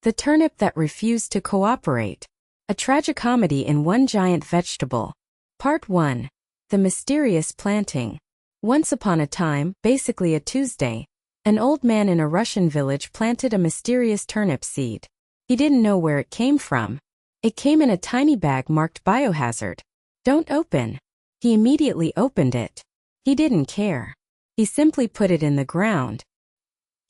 The turnip that refused to cooperate. A tragicomedy in one giant vegetable. Part 1. The mysterious planting. Once upon a time, basically a Tuesday, an old man in a Russian village planted a mysterious turnip seed. He didn't know where it came from. It came in a tiny bag marked biohazard. Don't open. He immediately opened it. He didn't care. He simply put it in the ground.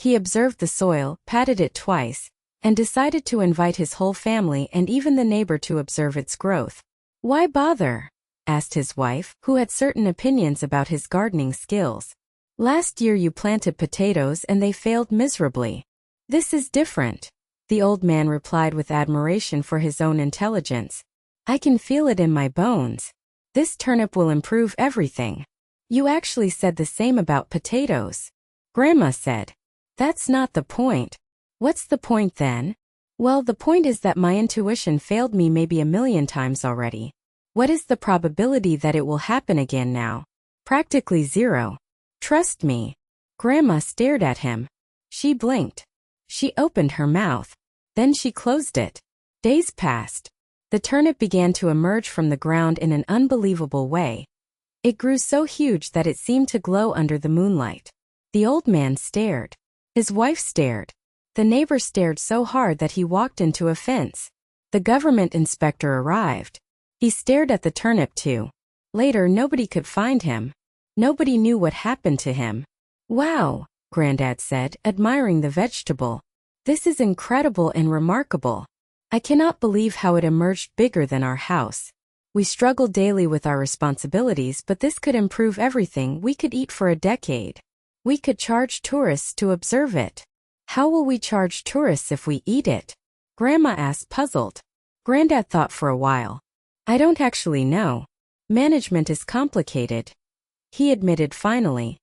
He observed the soil, patted it twice, and decided to invite his whole family and even the neighbor to observe its growth. Why bother? Asked his wife, who had certain opinions about his gardening skills. Last year you planted potatoes and they failed miserably. This is different. The old man replied with admiration for his own intelligence. I can feel it in my bones. This turnip will improve everything. You actually said the same about potatoes. Grandma said. That's not the point. What's the point then? Well, the point is that my intuition failed me maybe 1,000,000 times already. What is the probability that it will happen again now? Practically zero. Trust me. Grandma stared at him. She blinked. She opened her mouth. Then she closed it. Days passed. The turnip began to emerge from the ground in an unbelievable way. It grew so huge that it seemed to glow under the moonlight. The old man stared. His wife stared. The neighbor stared so hard that he walked into a fence. The government inspector arrived. He stared at the turnip too. Later, nobody could find him. Nobody knew what happened to him. Wow, Granddad said, admiring the vegetable. This is incredible and remarkable. I cannot believe how it emerged bigger than our house. We struggle daily with our responsibilities, but this could improve everything. We could eat for a decade. We could charge tourists to observe it. How will we charge tourists if we eat it? Grandma asked, puzzled. Granddad thought for a while. I don't actually know. Management is complicated. He admitted finally.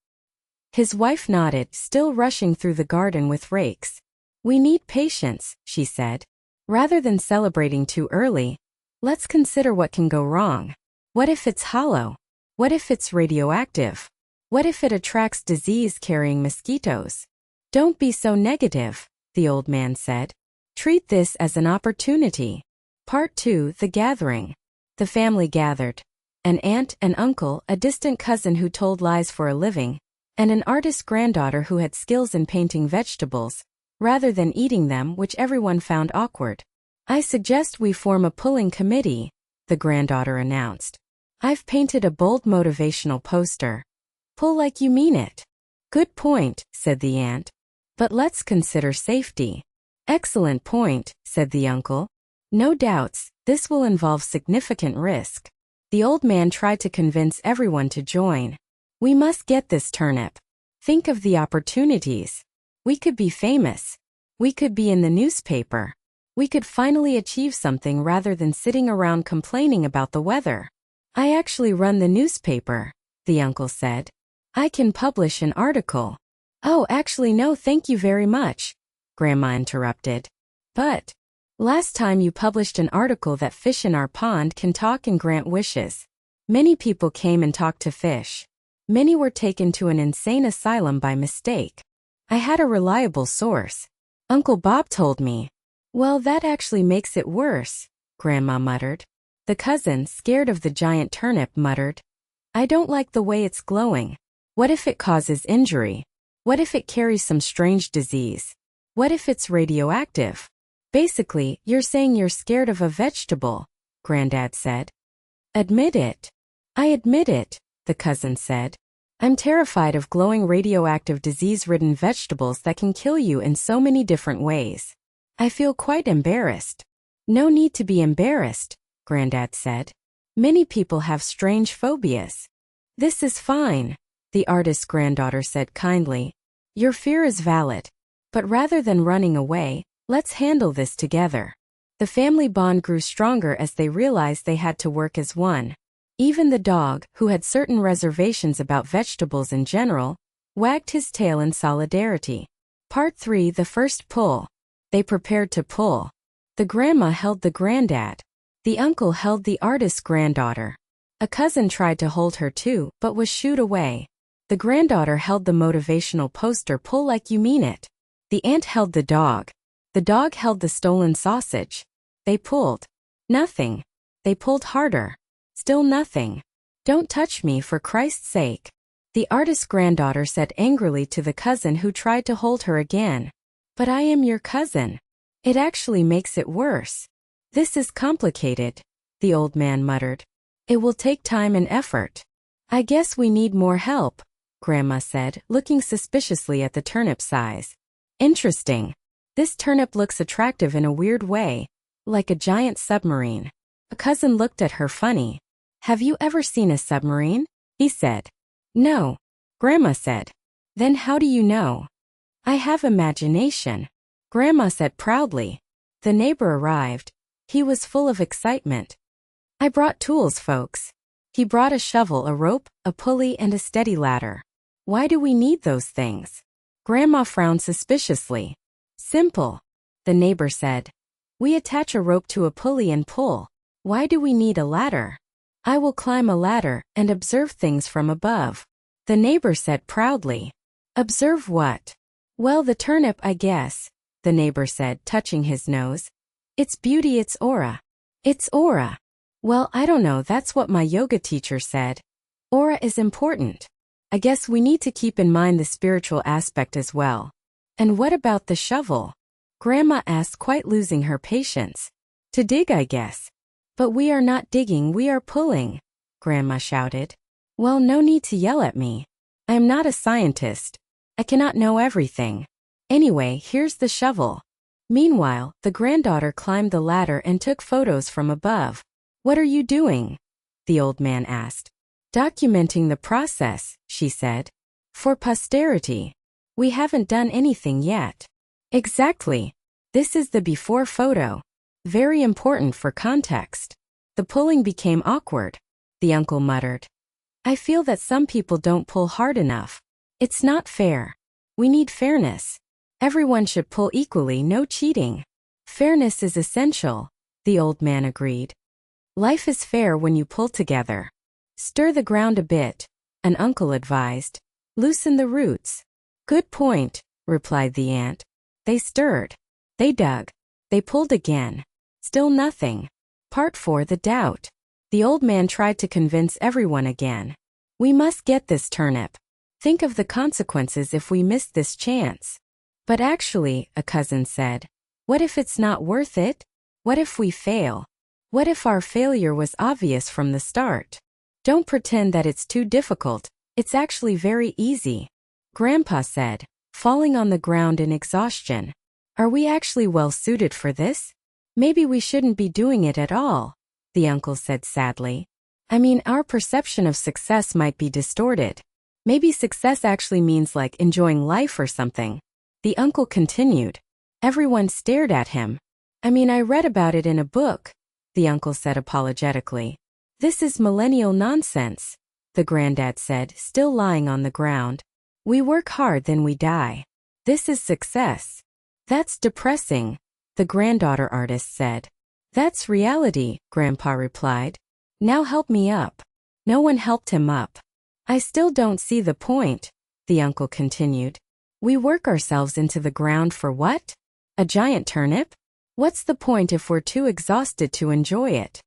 His wife nodded, still rushing through the garden with rakes. We need patience, she said. Rather than celebrating too early, let's consider what can go wrong. What if it's hollow? What if it's radioactive? What if it attracts disease-carrying mosquitoes? Don't be so negative, the old man said. Treat this as an opportunity. Part 2. The gathering. The family gathered. An aunt, an uncle, a distant cousin who told lies for a living, and an artist's granddaughter who had skills in painting vegetables, rather than eating them, which everyone found awkward. I suggest we form a pulling committee, the granddaughter announced. I've painted a bold motivational poster. Pull like you mean it. Good point, said the aunt. But let's consider safety. Excellent point, said the uncle. No doubts, this will involve significant risk. The old man tried to convince everyone to join. We must get this turnip. Think of the opportunities. We could be famous. We could be in the newspaper. We could finally achieve something rather than sitting around complaining about the weather. I actually run the newspaper, the uncle said. I can publish an article. Oh, actually no, thank you very much, Grandma interrupted. But last time you published an article that fish in our pond can talk and grant wishes. Many people came and talked to fish. Many were taken to an insane asylum by mistake. I had a reliable source. Uncle Bob told me. Well, that actually makes it worse, Grandma muttered. The cousin, scared of the giant turnip, muttered. I don't like the way it's glowing. What if it causes injury? What if it carries some strange disease? What if it's radioactive? Basically, you're saying you're scared of a vegetable, Granddad said. Admit it. I admit it, the cousin said. I'm terrified of glowing radioactive disease-ridden vegetables that can kill you in so many different ways. I feel quite embarrassed. No need to be embarrassed, Granddad said. Many people have strange phobias. This is fine, the artist's granddaughter said kindly. Your fear is valid. But rather than running away, let's handle this together. The family bond grew stronger as they realized they had to work as one. Even the dog, who had certain reservations about vegetables in general, wagged his tail in solidarity. Part 3. The first pull. They prepared to pull. The grandma held the granddad. The uncle held the artist's granddaughter. A cousin tried to hold her too, but was shooed away. The granddaughter held the motivational poster. Pull like you mean it. The aunt held the dog. The dog held the stolen sausage. They pulled. Nothing. They pulled harder. Still nothing. Don't touch me, for Christ's sake, the artist's granddaughter said angrily to the cousin who tried to hold her again. But I am your cousin. It actually makes it worse. This is complicated, the old man muttered. It will take time and effort. I guess we need more help, Grandma said, looking suspiciously at the turnip size. Interesting. This turnip looks attractive in a weird way, like a giant submarine. A cousin looked at her funny. Have you ever seen a submarine? He said. No, Grandma said. Then how do you know? I have imagination, Grandma said proudly. The neighbor arrived. He was full of excitement. I brought tools, folks. He brought a shovel, a rope, a pulley, and a steady ladder. Why do we need those things? Grandma frowned suspiciously. Simple, the neighbor said. We attach a rope to a pulley and pull. Why do we need a ladder? I will climb a ladder and observe things from above, the neighbor said proudly. Observe what? Well, the turnip, I guess, the neighbor said, touching his nose. Its beauty, its aura. Its aura. Well, I don't know, that's what my yoga teacher said. Aura is important. I guess we need to keep in mind the spiritual aspect as well. And what about the shovel? Grandma asked, quite losing her patience. To dig, I guess. But we are not digging, we are pulling, Grandma shouted. Well, no need to yell at me. I am not a scientist. I cannot know everything. Anyway, here's the shovel. Meanwhile, the granddaughter climbed the ladder and took photos from above. What are you doing? The old man asked. Documenting the process, she said. For posterity. We haven't done anything yet. Exactly. This is the before photo. Very important for context. The pulling became awkward, the uncle muttered. I feel that some people don't pull hard enough. It's not fair. We need fairness. Everyone should pull equally, no cheating. Fairness is essential, the old man agreed. Life is fair when you pull together. Stir the ground a bit, an uncle advised. Loosen the roots. Good point, replied the aunt. They stirred. They dug. They pulled again. Still nothing. Part 4, the doubt. The old man tried to convince everyone again. We must get this turnip. Think of the consequences if we miss this chance. But actually, a cousin said, what if it's not worth it? What if we fail? What if our failure was obvious from the start? Don't pretend that it's too difficult. It's actually very easy, Grandpa said, falling on the ground in exhaustion. Are we actually well suited for this? Maybe we shouldn't be doing it at all, the uncle said sadly. I mean, our perception of success might be distorted. Maybe success actually means like enjoying life or something. The uncle continued. Everyone stared at him. I mean, I read about it in a book, the uncle said apologetically. This is millennial nonsense, the granddad said, still lying on the ground. We work hard, then we die. This is success. That's depressing, the granddaughter artist said. That's reality, Grandpa replied. Now help me up. No one helped him up. I still don't see the point, the uncle continued. We work ourselves into the ground for what? A giant turnip? What's the point if we're too exhausted to enjoy it?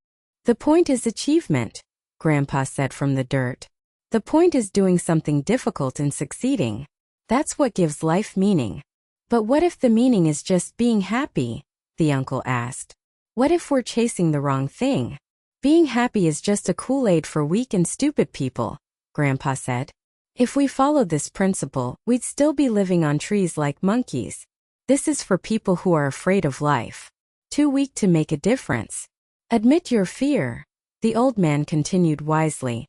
The point is achievement, Grandpa said from the dirt. The point is doing something difficult and succeeding. That's what gives life meaning. But what if the meaning is just being happy? The uncle asked. What if we're chasing the wrong thing? Being happy is just a Kool-Aid for weak and stupid people, Grandpa said. If we followed this principle, we'd still be living on trees like monkeys. This is for people who are afraid of life. Too weak to make a difference. Admit your fear, the old man continued wisely.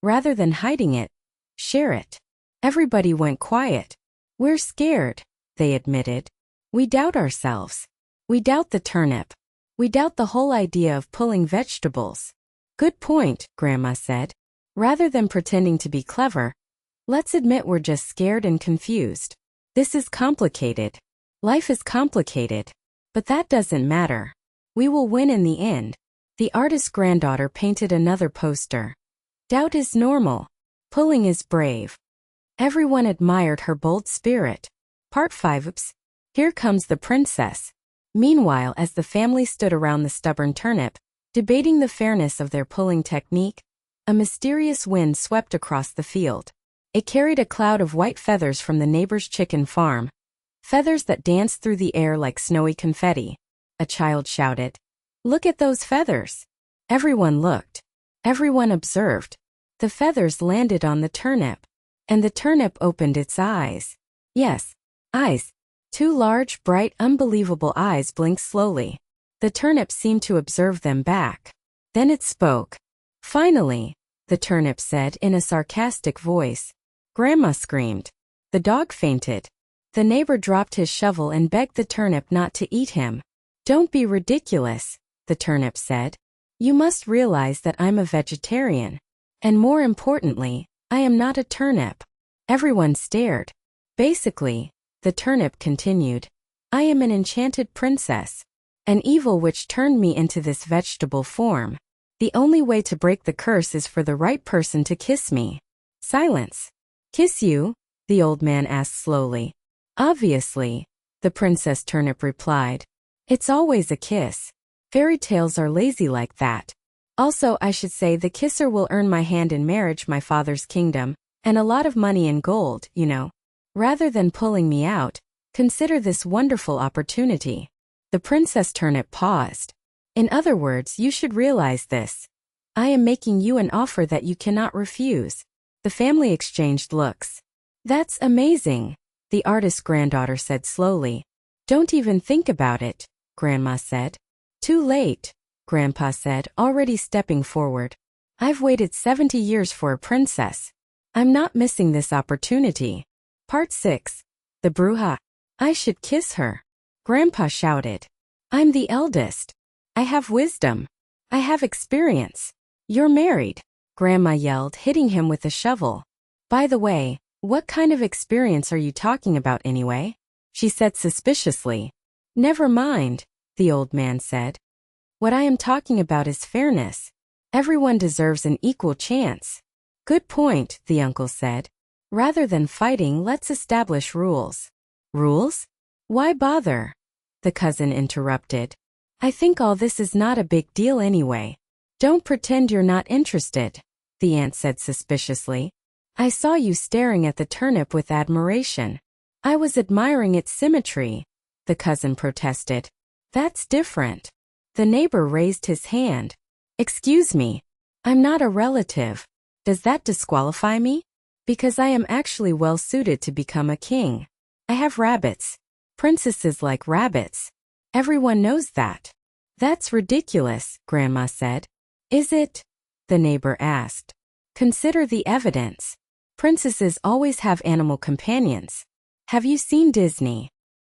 Rather than hiding it, share it. Everybody went quiet. We're scared, they admitted. We doubt ourselves. We doubt the turnip. We doubt the whole idea of pulling vegetables. Good point, Grandma said. Rather than pretending to be clever, let's admit we're just scared and confused. This is complicated. Life is complicated. But that doesn't matter. We will win in the end. The artist's granddaughter painted another poster. Doubt is normal. Pulling is brave. Everyone admired her bold spirit. Part 5. Oops. Here comes the princess. Meanwhile, as the family stood around the stubborn turnip, debating the fairness of their pulling technique, a mysterious wind swept across the field. It carried a cloud of white feathers from the neighbor's chicken farm, feathers that danced through the air like snowy confetti. A child shouted, "Look at those feathers!" Everyone looked. Everyone observed. The feathers landed on the turnip, and the turnip opened its eyes. Yes, eyes. Two large, bright, unbelievable eyes blinked slowly. The turnip seemed to observe them back. Then it spoke. "Finally," the turnip said in a sarcastic voice. Grandma screamed. The dog fainted. The neighbor dropped his shovel and begged the turnip not to eat him. "Don't be ridiculous," the turnip said. "You must realize that I'm a vegetarian. And more importantly, I am not a turnip." Everyone stared. "Basically," the turnip continued, "I am an enchanted princess. An evil witch turned me into this vegetable form. The only way to break the curse is for the right person to kiss me." Silence. "Kiss you?" the old man asked slowly. "Obviously," the princess turnip replied. "It's always a kiss. Fairy tales are lazy like that. Also, I should say the kisser will earn my hand in marriage, my father's kingdom, and a lot of money in gold, you know. Rather than pulling me out, consider this wonderful opportunity." The princess turnip paused. "In other words, you should realize this. I am making you an offer that you cannot refuse." The family exchanged looks. "That's amazing," the artist's granddaughter said slowly. "Don't even think about it," Grandma said. "Too late," Grandpa said, already stepping forward. "I've waited 70 years for a princess. I'm not missing this opportunity." Part 6. The Bruja. "I should kiss her," Grandpa shouted. "I'm the eldest. I have wisdom. I have experience." "You're married," Grandma yelled, hitting him with a shovel. "By the way, what kind of experience are you talking about anyway?" she said suspiciously. "Never mind," the old man said. "What I am talking about is fairness. Everyone deserves an equal chance." "Good point," the uncle said. "Rather than fighting, let's establish rules." "Rules? Why bother?" the cousin interrupted. "I think all this is not a big deal anyway." "Don't pretend you're not interested," the aunt said suspiciously. "I saw you staring at the turnip with admiration." "I was admiring its symmetry," the cousin protested. "That's different." The neighbor raised his hand. "Excuse me. I'm not a relative. Does that disqualify me? Because I am actually well suited to become a king. I have rabbits. Princesses like rabbits. Everyone knows that." "That's ridiculous," Grandma said. "Is it?" the neighbor asked. "Consider the evidence. Princesses always have animal companions. Have you seen Disney?"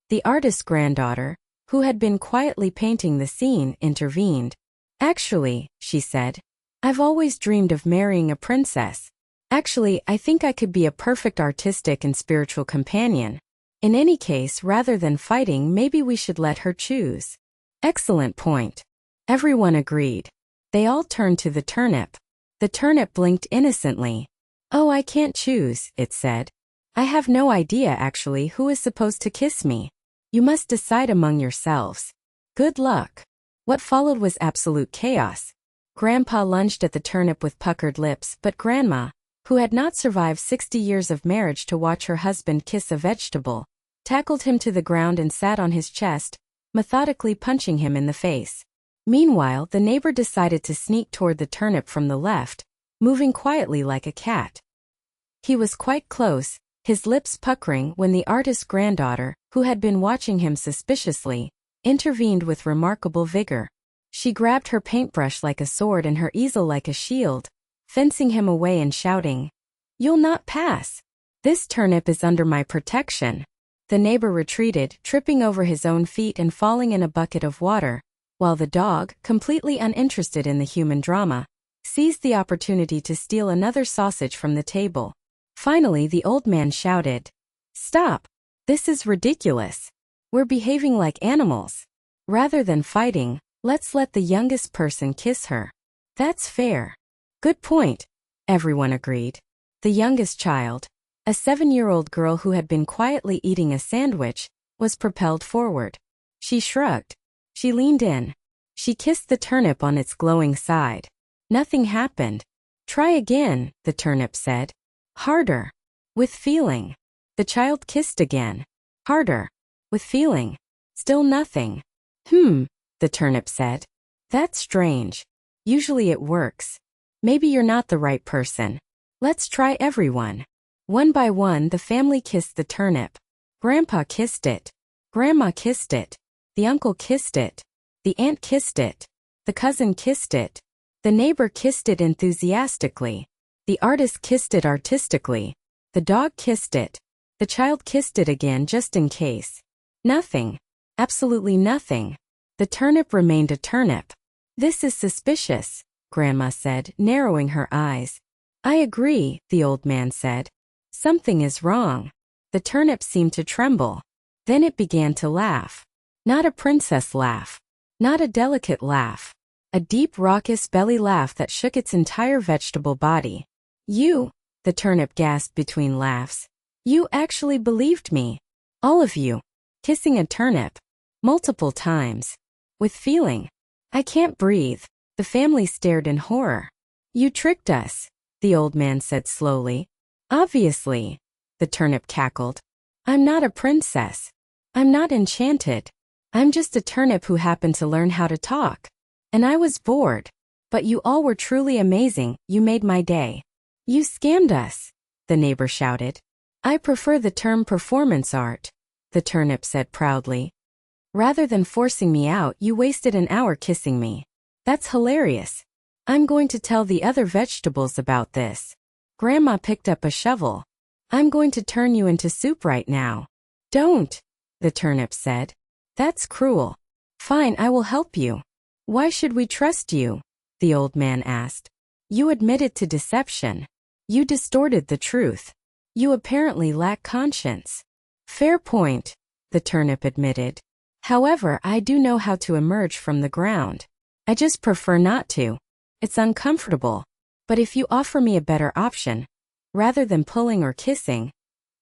The artist's granddaughter, who had been quietly painting the scene, intervened. "Actually," she said, "I've always dreamed of marrying a princess. Actually, I think I could be a perfect artistic and spiritual companion. In any case, rather than fighting, maybe we should let her choose." "Excellent point." Everyone agreed. They all turned to the turnip. The turnip blinked innocently. "Oh, I can't choose," it said. "I have no idea, actually, who is supposed to kiss me. You must decide among yourselves. Good luck." What followed was absolute chaos. Grandpa lunged at the turnip with puckered lips, but Grandma, who had not survived 60 years of marriage to watch her husband kiss a vegetable, tackled him to the ground and sat on his chest, methodically punching him in the face. Meanwhile, the neighbor decided to sneak toward the turnip from the left, moving quietly like a cat. He was quite close, his lips puckering, when the artist's granddaughter, who had been watching him suspiciously, intervened with remarkable vigor. She grabbed her paintbrush like a sword and her easel like a shield, fencing him away and shouting, "You'll not pass. This turnip is under my protection." The neighbor retreated, tripping over his own feet and falling in a bucket of water, while the dog, completely uninterested in the human drama, seized the opportunity to steal another sausage from the table. Finally, the old man shouted, "Stop! This is ridiculous. We're behaving like animals. Rather than fighting, let's let the youngest person kiss her. That's fair." "Good point," everyone agreed. The youngest child, a 7-year-old girl who had been quietly eating a sandwich, was propelled forward. She shrugged. She leaned in. She kissed the turnip on its glowing side. Nothing happened. Try again, the turnip said. Harder. With feeling. The child kissed again. Harder. With feeling. Still nothing. The turnip said. That's strange. Usually it works. Maybe you're not the right person. Let's try everyone. One by one, the family kissed the turnip. Grandpa kissed it. Grandma kissed it. The uncle kissed it. The aunt kissed it. The cousin kissed it. The neighbor kissed it enthusiastically. The artist kissed it artistically. The dog kissed it. The child kissed it again just in case. Nothing. Absolutely nothing. The turnip remained a turnip. This is suspicious, Grandma said, narrowing her eyes. I agree, the old man said. Something is wrong. The turnip seemed to tremble. Then it began to laugh. Not a princess laugh. Not a delicate laugh. A deep, raucous belly laugh that shook its entire vegetable body. You, the turnip gasped between laughs. You actually believed me. All of you. Kissing a turnip. Multiple times. With feeling. I can't breathe. The family stared in horror. You tricked us, the old man said slowly. Obviously, the turnip cackled. I'm not a princess. I'm not enchanted. I'm just a turnip who happened to learn how to talk. And I was bored. But you all were truly amazing. You made my day. You scammed us, the neighbor shouted. I prefer the term performance art, the turnip said proudly. Rather than forcing me out, you wasted an hour kissing me. That's hilarious. I'm going to tell the other vegetables about this. Grandma picked up a shovel. I'm going to turn you into soup right now. Don't, the turnip said. That's cruel. Fine, I will help you. Why should we trust you? The old man asked. You admitted to deception. You distorted the truth. You apparently lack conscience. Fair point, the turnip admitted. However, I do know how to emerge from the ground. I just prefer not to. It's uncomfortable. But if you offer me a better option, rather than pulling or kissing,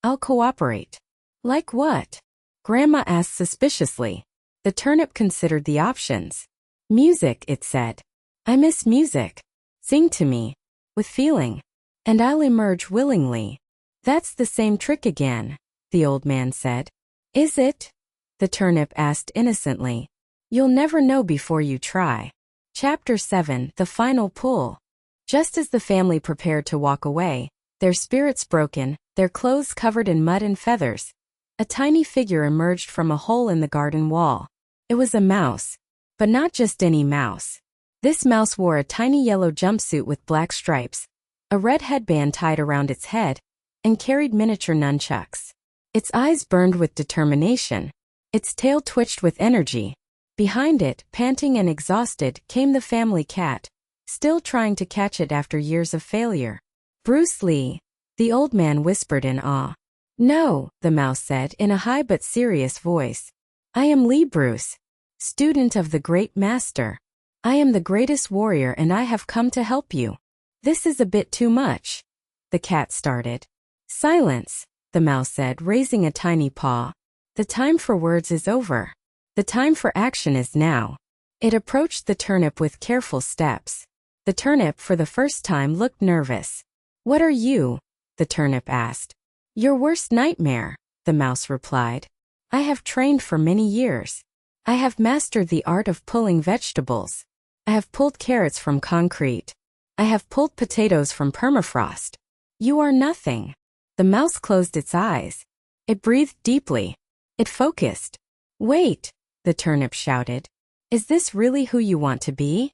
I'll cooperate. Like what? Grandma asked suspiciously. The turnip considered the options. Music, it said. I miss music. Sing to me. With feeling. And I'll emerge willingly. That's the same trick again, the old man said. Is it? The turnip asked innocently. You'll never know before you try. Chapter 7, The Final Pull. Just as the family prepared to walk away, their spirits broken, their clothes covered in mud and feathers, a tiny figure emerged from a hole in the garden wall. It was a mouse. But not just any mouse. This mouse wore a tiny yellow jumpsuit with black stripes, a red headband tied around its head, and carried miniature nunchucks. Its eyes burned with determination. Its tail twitched with energy. Behind it, panting and exhausted, came the family cat, still trying to catch it after years of failure. Bruce Lee, the old man whispered in awe. No, the mouse said in a high but serious voice. I am Lee Bruce, student of the great master. I am the greatest warrior and I have come to help you. This is a bit too much. The cat started. Silence, the mouse said, raising a tiny paw. The time for words is over. The time for action is now. It approached the turnip with careful steps. The turnip for the first time looked nervous. What are you? The turnip asked. Your worst nightmare, the mouse replied. I have trained for many years. I have mastered the art of pulling vegetables. I have pulled carrots from concrete. I have pulled potatoes from permafrost. You are nothing. The mouse closed its eyes. It breathed deeply. It focused. Wait, the turnip shouted. Is this really who you want to be?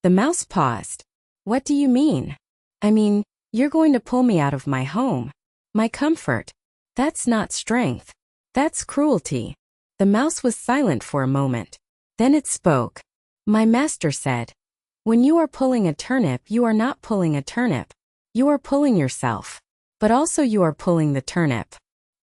The mouse paused. What do you mean? I mean, you're going to pull me out of my home. My comfort. That's not strength. That's cruelty. The mouse was silent for a moment. Then it spoke. My master said, when you are pulling a turnip, you are not pulling a turnip. You are pulling yourself. But also you are pulling the turnip.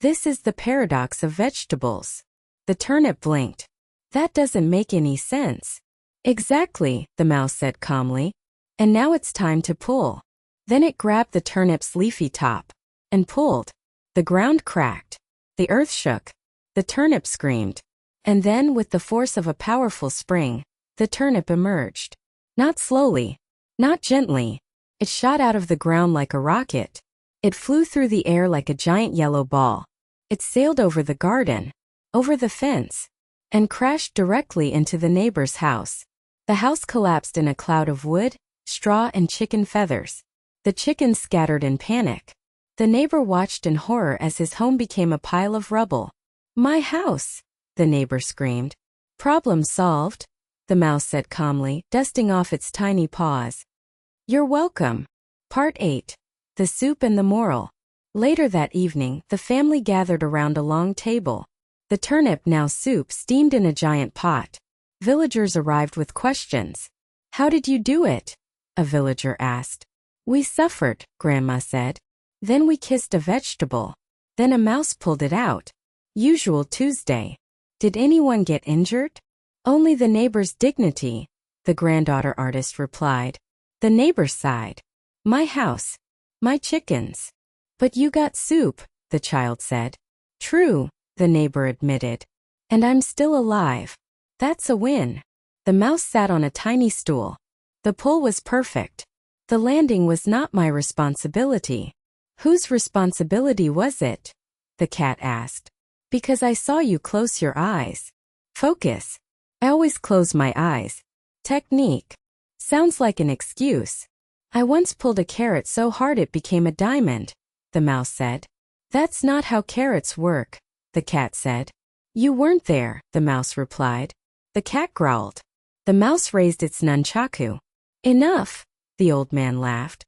This is the paradox of vegetables. The turnip blinked. That doesn't make any sense. Exactly, the mouse said calmly. And now it's time to pull. Then it grabbed the turnip's leafy top and pulled. The ground cracked. The earth shook. the turnip screamed. And then, with the force of a powerful spring, the turnip emerged. Not slowly, not gently. It shot out of the ground like a rocket. It flew through the air like a giant yellow ball. It sailed over the garden, over the fence, and crashed directly into the neighbor's house. The house collapsed in a cloud of wood, straw, and chicken feathers. The chickens scattered in panic. The neighbor watched in horror as his home became a pile of rubble. "My house!" the neighbor screamed. "Problem solved," the mouse said calmly, dusting off its tiny paws. "You're welcome." Part 8. The Soup and the Moral. Later that evening, the family gathered around a long table. The turnip, now soup, steamed in a giant pot. Villagers arrived with questions. "How did you do it?" a villager asked. "We suffered," Grandma said. "Then we kissed a vegetable. Then a mouse pulled it out. Usual Tuesday." "Did anyone get injured?" "Only the neighbor's dignity," the granddaughter artist replied. The neighbor sighed. "My house. My chickens." "But you got soup," the child said. "True," the neighbor admitted. "And I'm still alive. That's a win." The mouse sat on a tiny stool. The pull was perfect. "The landing was not my responsibility." "Whose responsibility was it?" the cat asked. "Because I saw you close your eyes." "Focus." "I always close my eyes." "Technique." "Sounds like an excuse." "I once pulled a carrot so hard it became a diamond," the mouse said. "That's not how carrots work," the cat said. "You weren't there," the mouse replied. The cat growled. The mouse raised its nunchaku. "Enough," the old man laughed.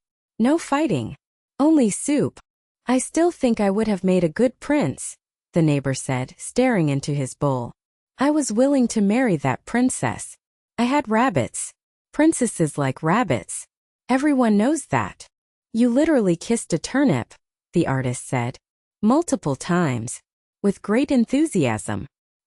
"No fighting. Only soup." "I still think I would have made a good prince," the neighbor said, staring into his bowl. "I was willing to marry that princess. I had rabbits. Princesses like rabbits. Everyone knows that." "You literally kissed a turnip," the artist said. "Multiple times. With great enthusiasm."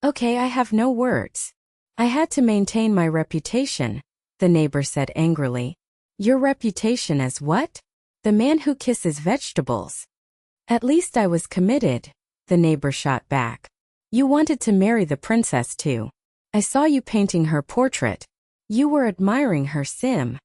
"Okay, I have no words." "I had to maintain my reputation," the neighbor said angrily. "Your reputation as what?" "The man who kisses vegetables." "At least I was committed," the neighbor shot back. "You wanted to marry the princess too. I saw you painting her portrait. You were admiring her sim."